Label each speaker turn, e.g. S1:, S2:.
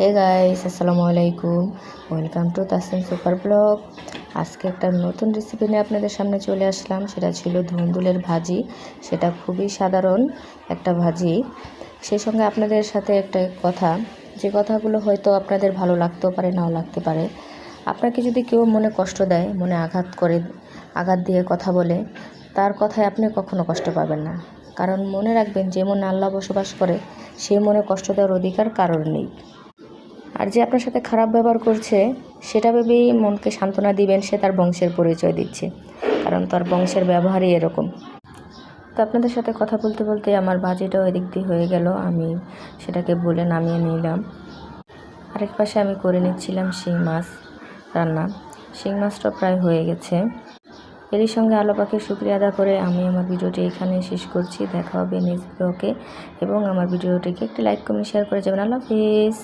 S1: Hey guys, আসসালামু আলাইকুম। Welcome to Tasnim super blog. আজকে একটা নতুন রেসিপি নিয়ে আপনাদের সামনে চলে আসলাম। সেটা ছিল ধুন্দুলের ভাজি। সেটা খুবই সাধারণ একটা ভাজি। সেই সঙ্গে আপনাদের সাথে একটা কথা, যে কথাগুলো হয়তো আপনাদের ভালো লাগতেও পারে, নাও লাগতে পারে। আপনাকে যদি কেউ মনে কষ্ট দেয়, মনে আঘাত দিয়ে কথা বলে, তার কথায় আপনি কখনো কষ্ট পাবেন না। কারণ মনে রাখবেন, যে মনে আল্লাহ বসবাস করে সে মনে কষ্ট দেওয়ার অধিকার কারোর নেই। আর যে আপনার সাথে খারাপ ব্যবহার করছে, সেটা ভেবেই মনকে সান্ত্বনা দিবেন, সে তার বংশের পরিচয় দিচ্ছে, কারণ তার বংশের ব্যবহারই এরকম। তো আপনাদের সাথে কথা বলতে বলতে আমার ভাজিটাও এদিক দিয়ে হয়ে গেল। আমি সেটাকে বলে নামিয়ে নিলাম। আরেক পাশে আমি করে নিচ্ছিলাম শিং মাছ রান্না। শিং মাছটা প্রায় হয়ে গেছে। এরই সঙ্গে আল্লাহ পাকের শুকরিয়া আদা করে আমি আমার ভিডিওটি এখানে শেষ করছি। দেখা হবে নেক্সট ব্লগে, এবং আমার ভিডিওটিকে একটি লাইক কমেন্ট শেয়ার করে যাবেন। আল্লাহ হাফেজ।